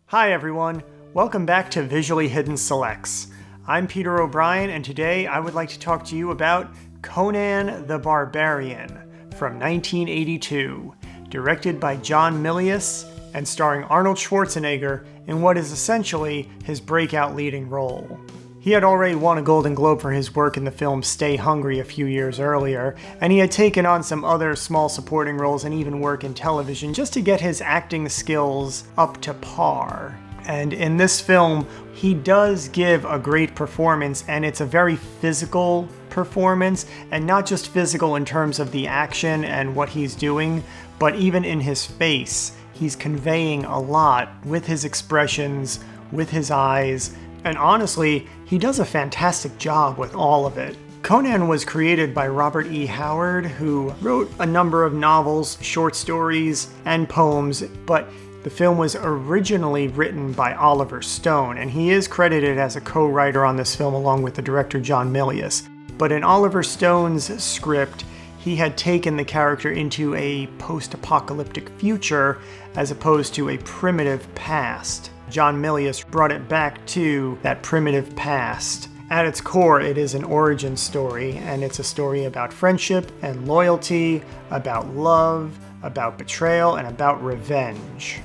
Hi everyone, welcome back to Visually Hidden Selects. I'm Peter O'Brien, and today I would like to talk to you about Conan the Barbarian from 1982, directed by John Milius and starring Arnold Schwarzenegger in what is essentially his breakout leading role. He had already won a Golden Globe for his work in the film Stay Hungry a few years earlier, and he had taken on some other small supporting roles and even work in television just to get his acting skills up to par. And in this film, he does give a great performance, and it's a very physical performance, and not just physical in terms of the action and what he's doing, but even in his face. He's conveying a lot with his expressions, with his eyes, and honestly, he does a fantastic job with all of it. Conan was created by Robert E. Howard, who wrote a number of novels, short stories, and poems, but the film was originally written by Oliver Stone, and he is credited as a co-writer on this film along with the director John Milius. But in Oliver Stone's script, he had taken the character into a post-apocalyptic future as opposed to a primitive past. John Milius brought it back to that primitive past. At its core, it is an origin story, and it's a story about friendship and loyalty, about love, about betrayal, and about revenge.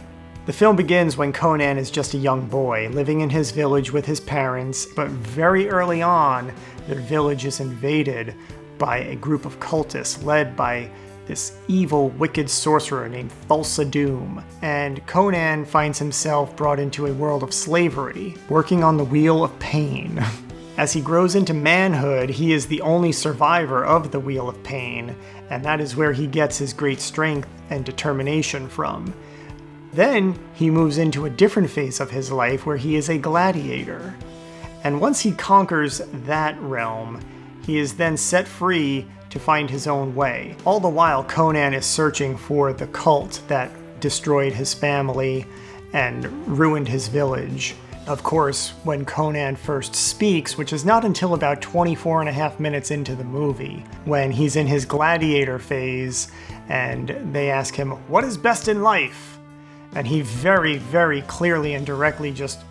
The film begins when Conan is just a young boy, living in his village with his parents, but very early on, their village is invaded by a group of cultists led by this evil, wicked sorcerer named Thulsa Doom, and Conan finds himself brought into a world of slavery, working on the Wheel of Pain. As he grows into manhood, he is the only survivor of the Wheel of Pain, and that is where he gets his great strength and determination from. Then he moves into a different phase of his life where he is a gladiator. And once he conquers that realm, he is then set free to find his own way. All the while, Conan is searching for the cult that destroyed his family and ruined his village. Of course, when Conan first speaks, which is not until about 24 and a half minutes into the movie, when he's in his gladiator phase and they ask him, "What is best in life?" And he very, very clearly and directly, just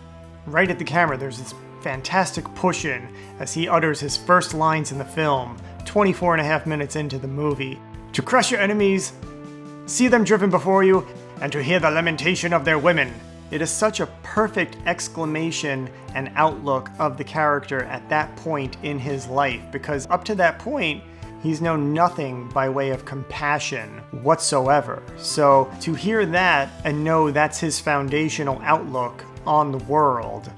right at the camera, there's this fantastic push-in as he utters his first lines in the film, 24 and a half minutes into the movie. "To crush your enemies, see them driven before you, and to hear the lamentation of their women." It is such a perfect exclamation and outlook of the character at that point in his life, because up to that point, he's known nothing by way of compassion whatsoever. So to hear that and know that's his foundational outlook on the world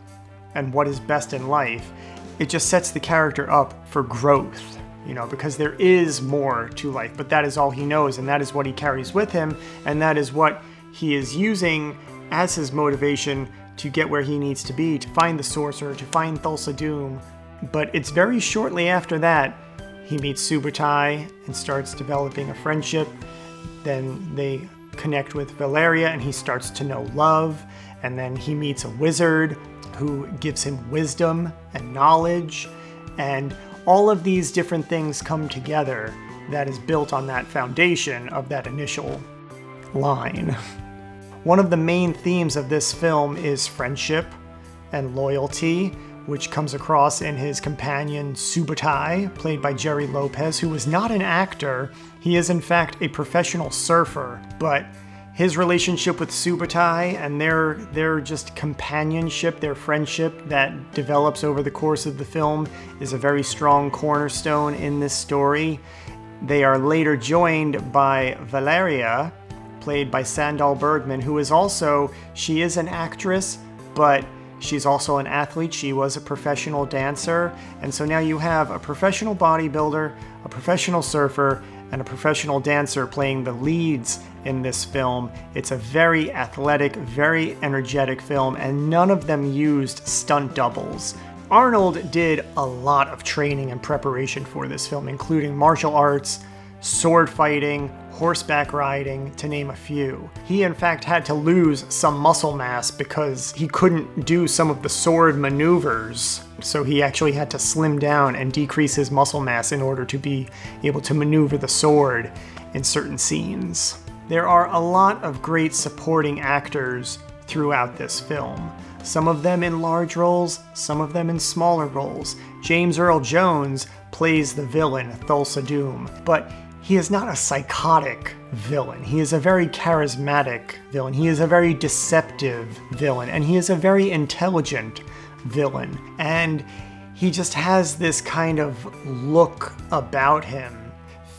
and what is best in life, it just sets the character up for growth. Because there is more to life, but that is all he knows, and that is what he carries with him, and that is what he is using as his motivation to get where he needs to be, to find the sorcerer, to find Thulsa Doom. But it's very shortly after that, he meets Subutai and starts developing a friendship. Then they connect with Valeria, and he starts to know love, and then he meets a wizard who gives him wisdom and knowledge, and all of these different things come together that is built on that foundation of that initial line. One of the main themes of this film is friendship and loyalty, which comes across in his companion Subutai, played by Gerry Lopez, who is not an actor. He is in fact a professional surfer, but his relationship with Subutai and their just companionship, their friendship that develops over the course of the film is a very strong cornerstone in this story. They are later joined by Valeria, played by Sandahl Bergman, who is she is an actress, but she's also an athlete. She was a professional dancer, and so now you have a professional bodybuilder, a professional surfer, and a professional dancer playing the leads in this film. It's a very athletic, very energetic film, and none of them used stunt doubles. Arnold did a lot of training and preparation for this film, including martial arts, sword fighting, horseback riding, to name a few. He in fact had to lose some muscle mass because he couldn't do some of the sword maneuvers. So he actually had to slim down and decrease his muscle mass in order to be able to maneuver the sword in certain scenes. There are a lot of great supporting actors throughout this film. Some of them in large roles, some of them in smaller roles. James Earl Jones plays the villain, Thulsa Doom, but he is not a psychotic villain. He is a very charismatic villain. He is a very deceptive villain, and he is a very intelligent villain. And he just has this kind of look about him.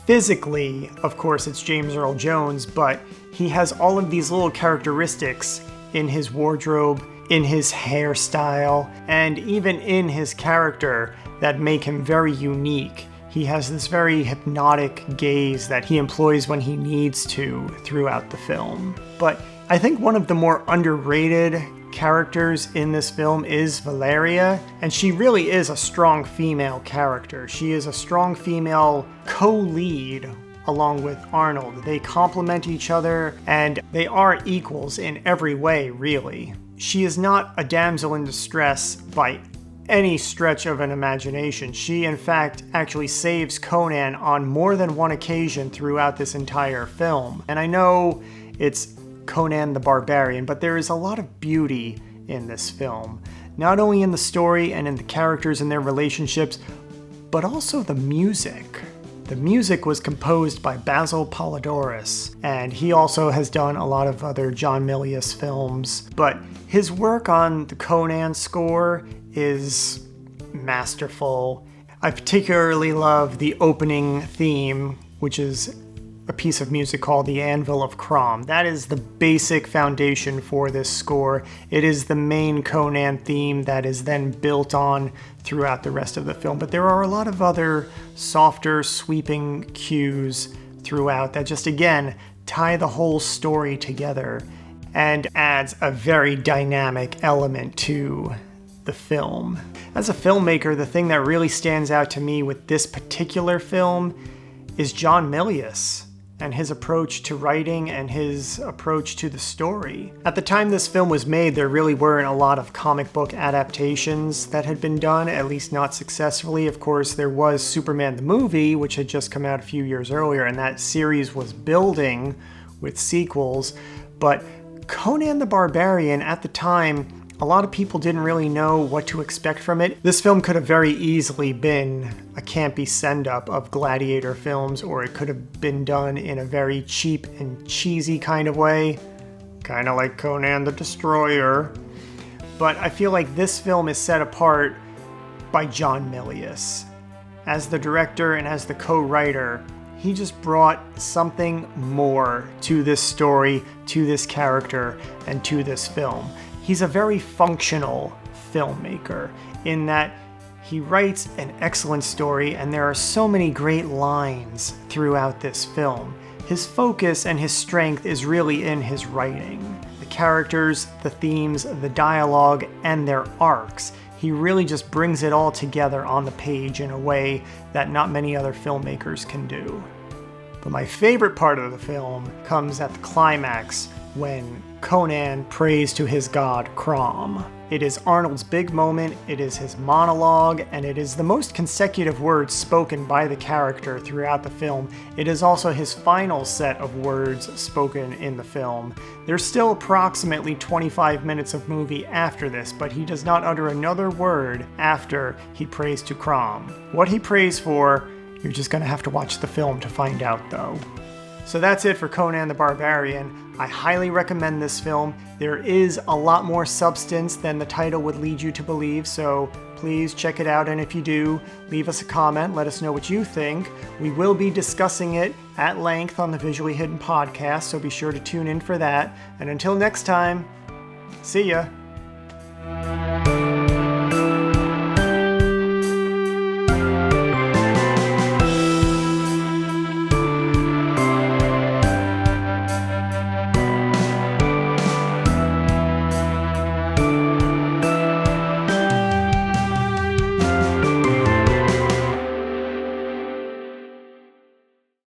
Physically, of course, it's James Earl Jones, but he has all of these little characteristics in his wardrobe, in his hairstyle, and even in his character that make him very unique. He has this very hypnotic gaze that he employs when he needs to throughout the film. But I think one of the more underrated characters in this film is Valeria, and she really is a strong female character. She is a strong female co-lead along with Arnold. They complement each other, and they are equals in every way, really. She is not a damsel in distress by any stretch of an imagination. She, in fact, actually saves Conan on more than one occasion throughout this entire film. And I know it's Conan the Barbarian, but there is a lot of beauty in this film. Not only in the story and in the characters and their relationships, but also the music. The music was composed by Basil Poledouris, and he also has done a lot of other John Milius films, but his work on the Conan score is masterful. I particularly love the opening theme, which is a piece of music called The Anvil of Crom. That is the basic foundation for this score. It is the main Conan theme that is then built on throughout the rest of the film. But there are a lot of other softer, sweeping cues throughout that just, again, tie the whole story together and adds a very dynamic element to the film. As a filmmaker, the thing that really stands out to me with this particular film is John Milius and his approach to writing and his approach to the story. At the time this film was made, there really weren't a lot of comic book adaptations that had been done, at least not successfully. Of course, there was Superman the movie, which had just come out a few years earlier, and that series was building with sequels. But Conan the Barbarian, at the time, a lot of people didn't really know what to expect from it. This film could have very easily been a campy send-up of Gladiator films, or it could have been done in a very cheap and cheesy kind of way, kind of like Conan the Destroyer. But I feel like this film is set apart by John Milius. As the director and as the co-writer, he just brought something more to this story, to this character, and to this film. He's a very functional filmmaker in that he writes an excellent story, and there are so many great lines throughout this film. His focus and his strength is really in his writing. The characters, the themes, the dialogue, and their arcs. He really just brings it all together on the page in a way that not many other filmmakers can do. But my favorite part of the film comes at the climax when Conan prays to his god Crom. It is Arnold's big moment, it is his monologue, and it is the most consecutive words spoken by the character throughout the film. It is also his final set of words spoken in the film. There's still approximately 25 minutes of movie after this, but he does not utter another word after he prays to Crom. What he prays for, you're just gonna have to watch the film to find out though. So that's it for Conan the Barbarian. I highly recommend this film. There is a lot more substance than the title would lead you to believe, so please check it out, and if you do, leave us a comment, let us know what you think. We will be discussing it at length on the Visually Hidden podcast, so be sure to tune in for that. And until next time, see ya!